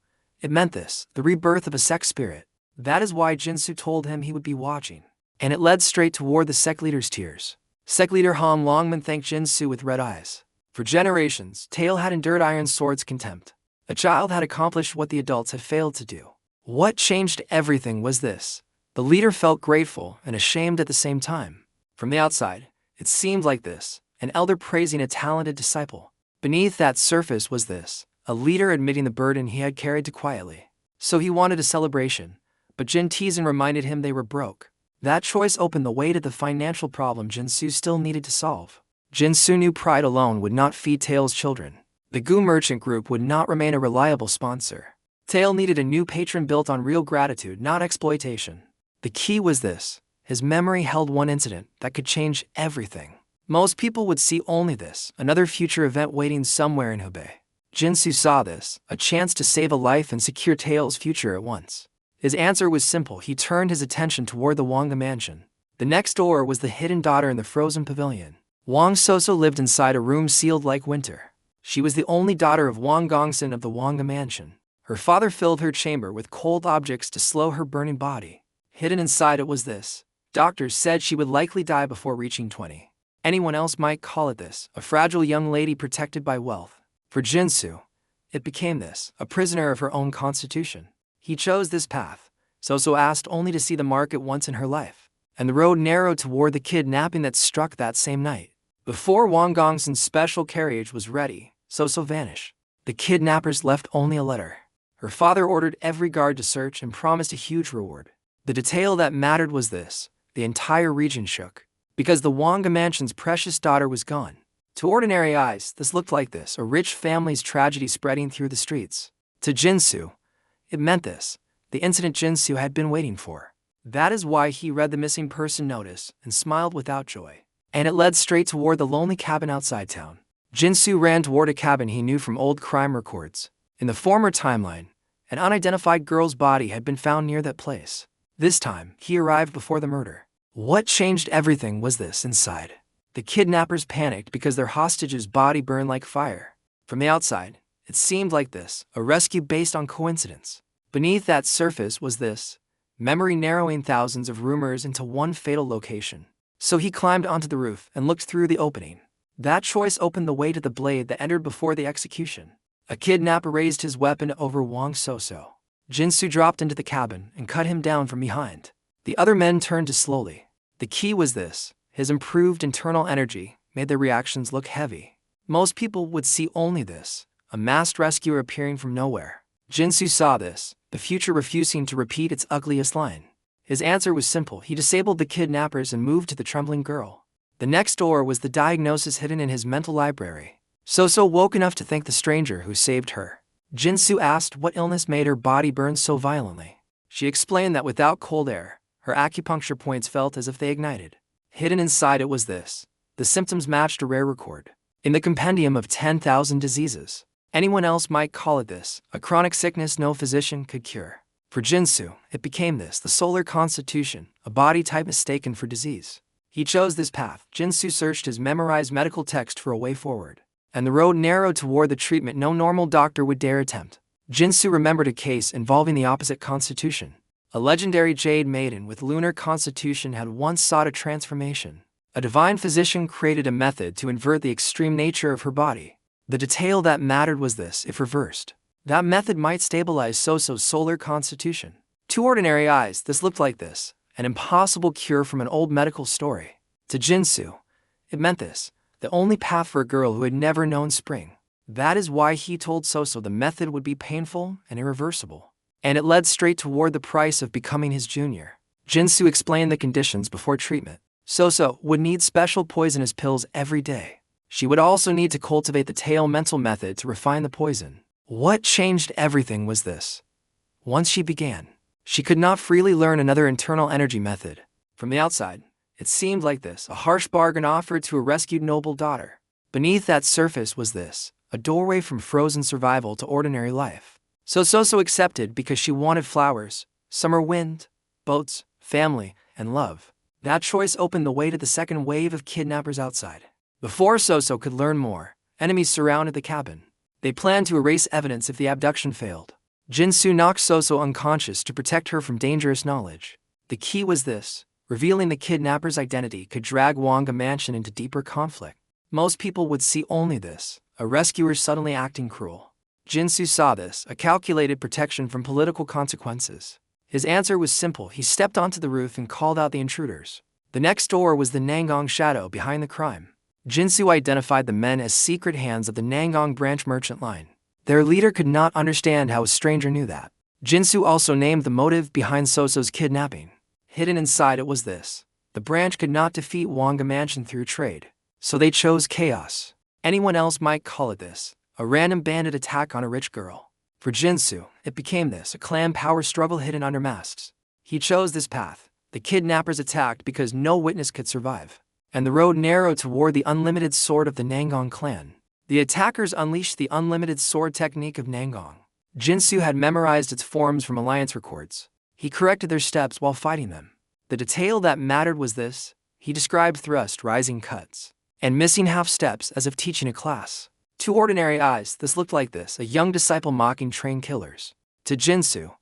it meant this, the rebirth of a sect spirit. That is why Jin Sou told him he would be watching. And it led straight toward the sect leader's tears. Sect leader Han Longman thanked Jin Sou with red eyes. For generations, Tail had endured Iron Sword's contempt. A child had accomplished what the adults had failed to do. What changed everything was this. The leader felt grateful and ashamed at the same time. From the outside, it seemed like this, an elder praising a talented disciple. Beneath that surface was this, a leader admitting the burden he had carried too quietly. So he wanted a celebration, but Jin Tizan reminded him they were broke. That choice opened the way to the financial problem Jin Sou still needed to solve. Jin Sou knew pride alone would not feed Tail's children. The Gu Merchant Group would not remain a reliable sponsor. Tail needed a new patron built on real gratitude, not exploitation. The key was this. His memory held one incident that could change everything. Most people would see only this, another future event waiting somewhere in Hebei. Jin Sou saw this, a chance to save a life and secure Tail's future at once. His answer was simple. He turned his attention toward the Wanga mansion. The next door was the hidden daughter in the frozen pavilion. Wang Soso lived inside a room sealed like winter. She was the only daughter of Wang Gongsun of the Wanga mansion. Her father filled her chamber with cold objects to slow her burning body. Hidden inside it was this. Doctors said she would likely die before reaching 20. Anyone else might call it this, a fragile young lady protected by wealth. For Jin Sou, it became this, a prisoner of her own constitution. He chose this path. Soso asked only to see the market once in her life. And the road narrowed toward the kidnapping that struck that same night. Before Wang Gongsun's special carriage was ready, Soso vanished. The kidnappers left only a letter. Her father ordered every guard to search and promised a huge reward. The detail that mattered was this. The entire region shook. Because the Wanga mansion's precious daughter was gone. To ordinary eyes, this looked like this, a rich family's tragedy spreading through the streets. To Jin Sou, it meant this, the incident Jin Sou had been waiting for. That is why he read the missing person notice and smiled without joy. And it led straight toward the lonely cabin outside town. Jin Sou ran toward a cabin he knew from old crime records. In the former timeline, an unidentified girl's body had been found near that place. This time, he arrived before the murder. What changed everything was this inside. The kidnappers panicked because their hostage's body burned like fire. From the outside, it seemed like this, a rescue based on coincidence. Beneath that surface was this, memory narrowing thousands of rumors into one fatal location. So he climbed onto the roof and looked through the opening. That choice opened the way to the blade that entered before the execution. A kidnapper raised his weapon over Wang Soso. Jin Sou dropped into the cabin and cut him down from behind. The other men turned to slowly. The key was this. His improved internal energy made their reactions look heavy. Most people would see only this, a masked rescuer appearing from nowhere. Jin Sou saw this, the future refusing to repeat its ugliest line. His answer was simple. He disabled the kidnappers and moved to the trembling girl. The next door was the diagnosis hidden in his mental library. So woke enough to thank the stranger who saved her. Jin Soo asked what illness made her body burn so violently. She explained that without cold air, her acupuncture points felt as if they ignited. Hidden inside it was this. The symptoms matched a rare record in the compendium of 10,000 diseases. Anyone else might call it this, a chronic sickness no physician could cure. For Jin Soo, it became this, the solar constitution, a body type mistaken for disease. He chose this path. Jin Soo searched his memorized medical text for a way forward, and the road narrowed toward the treatment no normal doctor would dare attempt. Jin Soo remembered a case involving the opposite constitution. A legendary jade maiden with lunar constitution had once sought a transformation. A divine physician created a method to invert the extreme nature of her body. The detail that mattered was this: if reversed, that method might stabilize So-So's solar constitution. To ordinary eyes, this looked like this, an impossible cure from an old medical story. To Jin Soo, it meant this, the only path for a girl who had never known spring. That is why he told So-So the method would be painful and irreversible, and it led straight toward the price of becoming his junior. Jin Soo explained the conditions before treatment. So-So would need special poisonous pills every day. She would also need to cultivate the tail mental method to refine the poison. What changed everything was this. Once she began, she could not freely learn another internal energy method. From the outside, it seemed like this, a harsh bargain offered to a rescued noble daughter. Beneath that surface was this, a doorway from frozen survival to ordinary life. So accepted because she wanted flowers, summer wind, boats, family, and love. That choice opened the way to the second wave of kidnappers outside. Before So could learn more, enemies surrounded the cabin. They planned to erase evidence if the abduction failed. Jin Soo knocked So unconscious to protect her from dangerous knowledge. The key was this: revealing the kidnapper's identity could drag Wanga Mansion into deeper conflict. Most people would see only this, a rescuer suddenly acting cruel. Jin Soo saw this, a calculated protection from political consequences. His answer was simple. He stepped onto the roof and called out the intruders. The next door was the Nangong shadow behind the crime. Jin Soo identified the men as secret hands of the Nangong branch merchant line. Their leader could not understand how a stranger knew that. Jin Soo also named the motive behind So-So's kidnapping. Hidden inside it was this: the branch could not defeat Wanga Mansion through trade, so they chose chaos. Anyone else might call it this, a random bandit attack on a rich girl. For Jin Soo, it became this, a clan power struggle hidden under masks. He chose this path. The kidnappers attacked because no witness could survive, and the road narrowed toward the unlimited sword of the Nangong clan. The attackers unleashed the unlimited sword technique of Nangong. Jin Soo had memorized its forms from Alliance records. He corrected their steps while fighting them. The detail that mattered was this: he described thrust, rising cuts, and missing half steps as if teaching a class. To ordinary eyes, this looked like this, a young disciple mocking trained killers. To Jin Soo,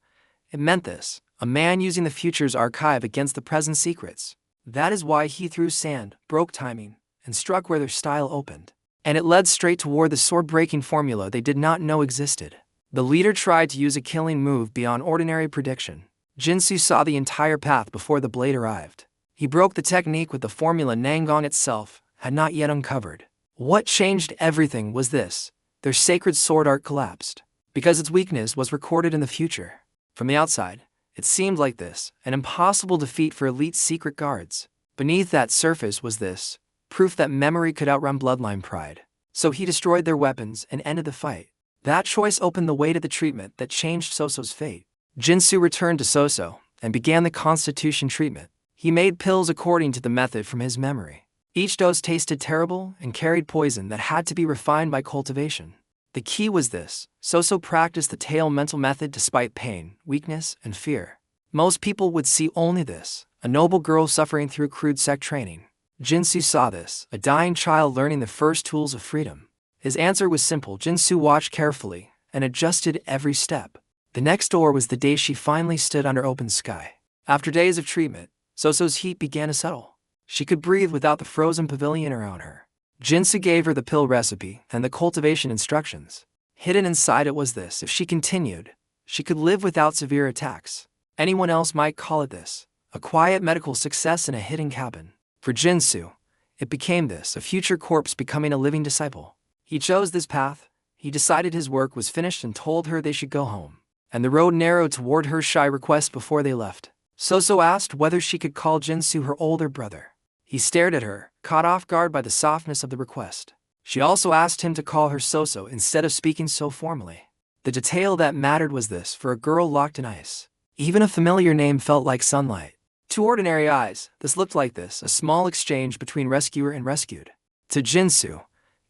it meant this, a man using the future's archive against the present's secrets. That is why he threw sand, broke timing, and struck where their style opened. And it led straight toward the sword-breaking formula they did not know existed. The leader tried to use a killing move beyond ordinary prediction. Jin Soo saw the entire path before the blade arrived. He broke the technique with the formula Nangong itself had not yet uncovered. What changed everything was this: their sacred sword art collapsed, because its weakness was recorded in the future. From the outside, it seemed like this, an impossible defeat for elite secret guards. Beneath that surface was this, proof that memory could outrun bloodline pride. So he destroyed their weapons and ended the fight. That choice opened the way to the treatment that changed So-So's fate. Jin Soo returned to So and began the constitution treatment. He made pills according to the method from his memory. Each dose tasted terrible and carried poison that had to be refined by cultivation. The key was this: So practiced the tail mental method despite pain, weakness, and fear. Most people would see only this, a noble girl suffering through crude sect training. Jin Soo saw this, a dying child learning the first tools of freedom. His answer was simple. Jin Soo watched carefully and adjusted every step. The next door was the day she finally stood under open sky. After days of treatment, So-So's heat began to settle. She could breathe without the frozen pavilion around her. Jin Soo gave her the pill recipe and the cultivation instructions. Hidden inside it was this: if she continued, she could live without severe attacks. Anyone else might call it this, a quiet medical success in a hidden cabin. For Jin Soo, it became this, a future corpse becoming a living disciple. He chose this path. He decided his work was finished and told her they should go home. And the road narrowed toward her shy request before they left. So asked whether she could call Jin Soo her older brother. He stared at her, caught off guard by the softness of the request. She also asked him to call her So instead of speaking so formally. The detail that mattered was this: for a girl locked in ice, even a familiar name felt like sunlight. To ordinary eyes, this looked like this: a small exchange between rescuer and rescued. To Jin Soo,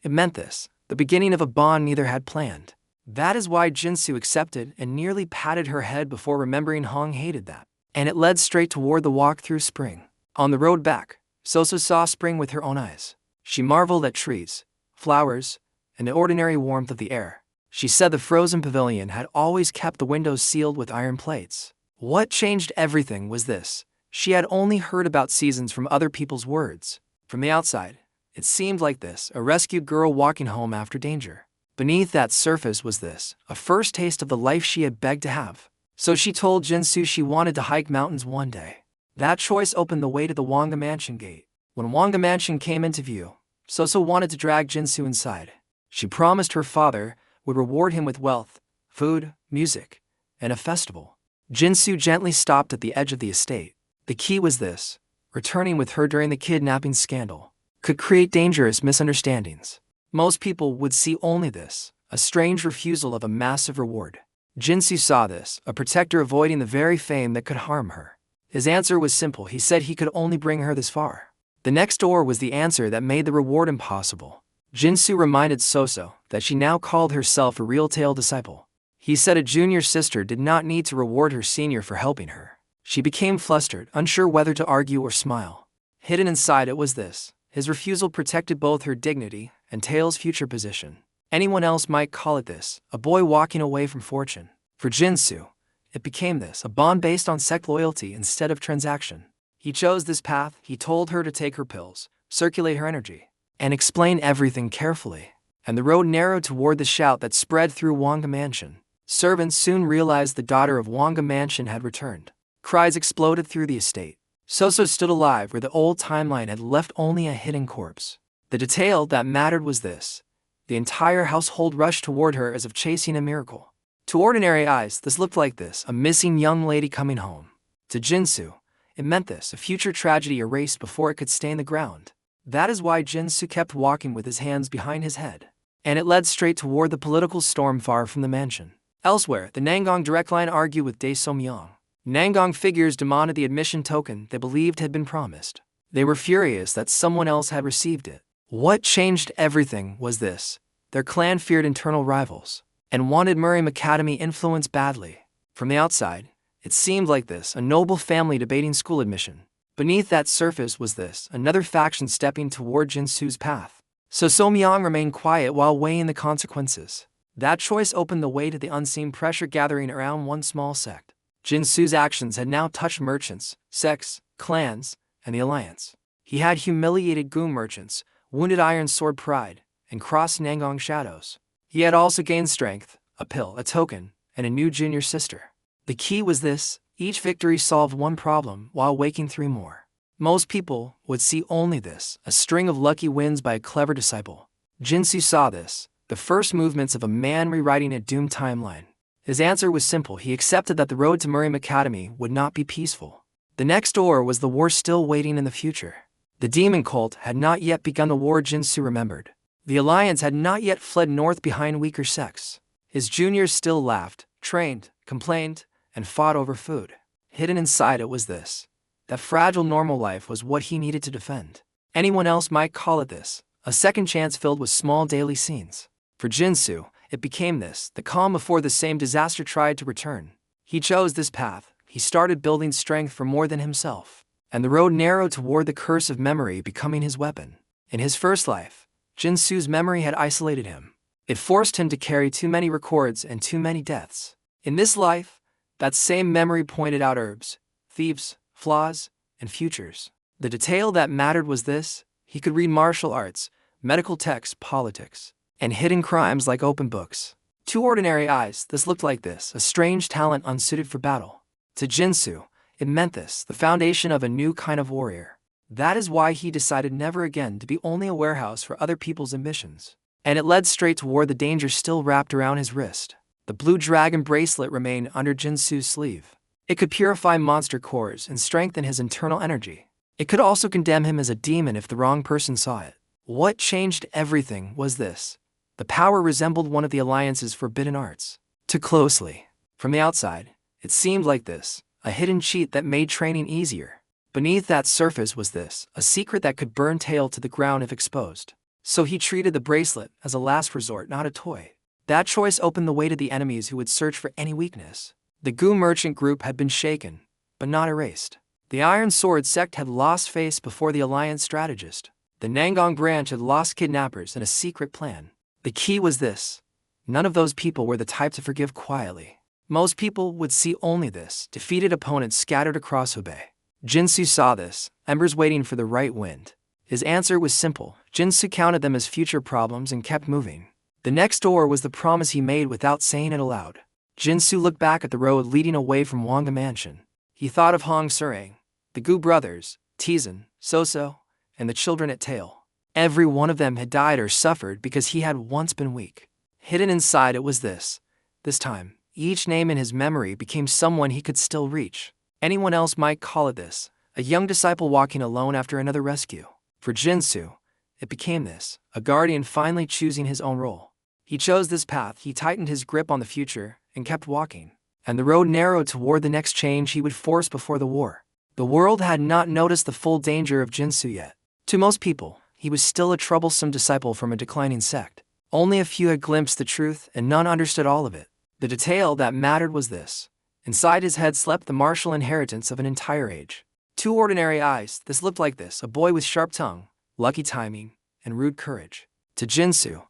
it meant this: the beginning of a bond neither had planned. That is why Jin Soo accepted and nearly patted her head before remembering Hong hated that. And it led straight toward the walk through spring. On the road back, So saw spring with her own eyes. She marveled at trees, flowers, and the ordinary warmth of the air. She said the frozen pavilion had always kept the windows sealed with iron plates. What changed everything was this: she had only heard about seasons from other people's words. From the outside, it seemed like this: a rescued girl walking home after danger. Beneath that surface was this: a first taste of the life she had begged to have. So she told Jin Soo she wanted to hike mountains one day. That choice opened the way to the Wanga Mansion gate. When Wanga Mansion came into view, So wanted to drag Jin Soo inside. She promised her father would reward him with wealth, food, music, and a festival. Jin Soo gently stopped at the edge of the estate. The key was this: returning with her during the kidnapping scandal could create dangerous misunderstandings. Most people would see only this: a strange refusal of a massive reward. Jin Soo saw this: a protector avoiding the very fame that could harm her. His answer was simple: he said he could only bring her this far. The next door was the answer that made the reward impossible. Jin Soo reminded So that she now called herself a real tail disciple. He said a junior sister did not need to reward her senior for helping her. She became flustered, unsure whether to argue or smile. Hidden inside it was this: his refusal protected both her dignity and Tail's future position. Anyone else might call it this: a boy walking away from fortune. For Jin Soo, it became this: a bond based on sect loyalty instead of transaction. He chose this path. He told her to take her pills, circulate her energy, and explain everything carefully. And the road narrowed toward the shout that spread through Wanga Mansion. Servants soon realized the daughter of Wanga Mansion had returned. Cries exploded through the estate. So stood alive where the old timeline had left only a hidden corpse. The detail that mattered was this: the entire household rushed toward her as if chasing a miracle. To ordinary eyes, this looked like this: a missing young lady coming home. To Jin Soo, it meant this: a future tragedy erased before it could stain the ground. That is why Jin Soo kept walking with his hands behind his head. And it led straight toward the political storm far from the mansion. Elsewhere, the Nangong direct line argued with Dae So-myung. Nangong figures demanded the admission token they believed had been promised. They were furious that someone else had received it. What changed everything was this: their clan feared internal rivals and wanted Murim Academy influence badly. From the outside, it seemed like this: a noble family debating school admission. Beneath that surface was this: another faction stepping toward Jin Soo's path. So So-myung remained quiet while weighing the consequences. That choice opened the way to the unseen pressure gathering around one small sect. Jin Soo's actions had now touched merchants, sects, clans, and the alliance. He had humiliated Goon merchants, wounded Iron Sword pride, and crossed Nangong shadows. He had also gained strength, a pill, a token, and a new junior sister. The key was this: each victory solved one problem while waking three more. Most people would see only this: a string of lucky wins by a clever disciple. Jin Soo saw this: the first movements of a man rewriting a doomed timeline. His answer was simple: he accepted that the road to Murim Academy would not be peaceful. The next door was the war still waiting in the future. The demon cult had not yet begun the war Jin Soo remembered. The alliance had not yet fled north behind weaker sects. His juniors still laughed, trained, complained, and fought over food. Hidden inside it was this: that fragile normal life was what he needed to defend. Anyone else might call it this: a second chance filled with small daily scenes. For Jin Soo, it became this: the calm before the same disaster tried to return. He chose this path. He started building strength for more than himself. And the road narrowed toward the curse of memory becoming his weapon. In his first life, Jin Soo's memory had isolated him. It forced him to carry too many records and too many deaths. In this life, that same memory pointed out herbs, thieves, flaws, and futures. The detail that mattered was this: he could read martial arts, medical texts, politics, and hidden crimes like open books. To ordinary eyes, this looked like this: a strange talent unsuited for battle. To Jin Soo, it meant this: the foundation of a new kind of warrior. That is why he decided never again to be only a warehouse for other people's ambitions. And it led straight toward the danger still wrapped around his wrist. The blue dragon bracelet remained under Jin Soo's sleeve. It could purify monster cores and strengthen his internal energy. It could also condemn him as a demon if the wrong person saw it. What changed everything was this. The power resembled one of the Alliance's forbidden arts. Too closely. From the outside, it seemed like this, a hidden cheat that made training easier. Beneath that surface was this, a secret that could burn Tail to the ground if exposed. So he treated the bracelet as a last resort, not a toy. That choice opened the way to the enemies who would search for any weakness. The Gu merchant group had been shaken, but not erased. The Iron Sword sect had lost face before the Alliance strategist. The Nangong branch had lost kidnappers and a secret plan. The key was this. None of those people were the type to forgive quietly. Most people would see only this, defeated opponents scattered across Hubei. Jin Sou saw this, embers waiting for the right wind. His answer was simple. Jin Sou counted them as future problems and kept moving. The next door was the promise he made without saying it aloud. Jin Sou looked back at the road leading away from Wangga Mansion. He thought of Hong Surang, the Gu brothers, Tizan, Soso, and the children at Tail. Every one of them had died or suffered because he had once been weak. Hidden inside it was this. This time, each name in his memory became someone he could still reach. Anyone else might call it this, a young disciple walking alone after another rescue. For Jin Sou, it became this, a guardian finally choosing his own role. He chose this path, he tightened his grip on the future, and kept walking. And the road narrowed toward the next change he would force before the war. The world had not noticed the full danger of Jin Sou yet. To most people, he was still a troublesome disciple from a declining sect. Only a few had glimpsed the truth, and none understood all of it. The detail that mattered was this. Inside his head slept the martial inheritance of an entire age. Two ordinary eyes, this looked like this, a boy with sharp tongue, lucky timing, and rude courage. To Jin Sou,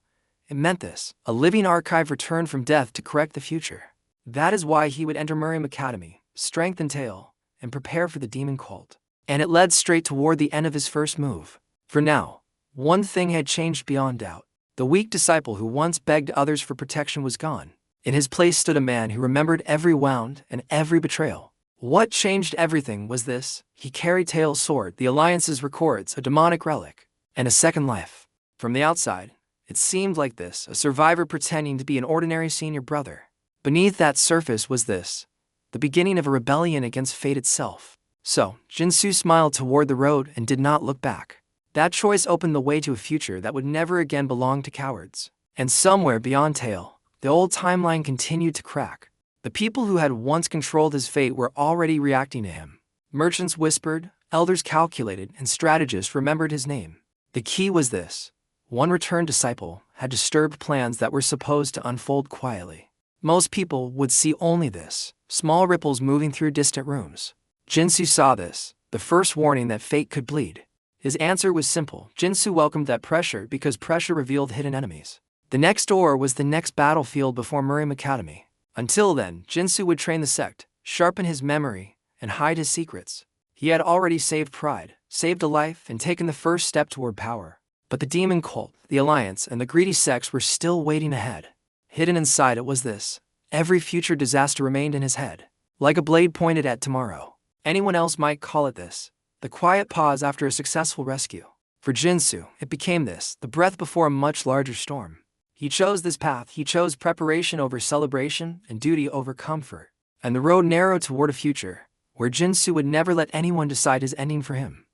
it meant this, a living archive returned from death to correct the future. That is why he would enter Murim Academy, strengthen Tail, and prepare for the demon cult. And it led straight toward the end of his first move. For now, one thing had changed beyond doubt. The weak disciple who once begged others for protection was gone. In his place stood a man who remembered every wound and every betrayal. What changed everything was this. He carried Tail's sword, the Alliance's records, a demonic relic, and a second life. From the outside, it seemed like this, a survivor pretending to be an ordinary senior brother. Beneath that surface was this, the beginning of a rebellion against fate itself. So, Jin Sou smiled toward the road and did not look back. That choice opened the way to a future that would never again belong to cowards. And somewhere beyond Tail, the old timeline continued to crack. The people who had once controlled his fate were already reacting to him. Merchants whispered, elders calculated, and strategists remembered his name. The key was this. One returned disciple had disturbed plans that were supposed to unfold quietly. Most people would see only this, small ripples moving through distant rooms. Jin Sou saw this, the first warning that fate could bleed. His answer was simple. Jin Sou welcomed that pressure because pressure revealed hidden enemies. The next door was the next battlefield before Murim Academy. Until then, Jin Sou would train the sect, sharpen his memory, and hide his secrets. He had already saved pride, saved a life, and taken the first step toward power. But the demon cult, the Alliance, and the greedy sects were still waiting ahead. Hidden inside it was this. Every future disaster remained in his head, like a blade pointed at tomorrow. Anyone else might call it this, the quiet pause after a successful rescue. For Jin Sou, it became this, the breath before a much larger storm. He chose this path, he chose preparation over celebration and duty over comfort. And the road narrowed toward a future, where Jin Sou would never let anyone decide his ending for him.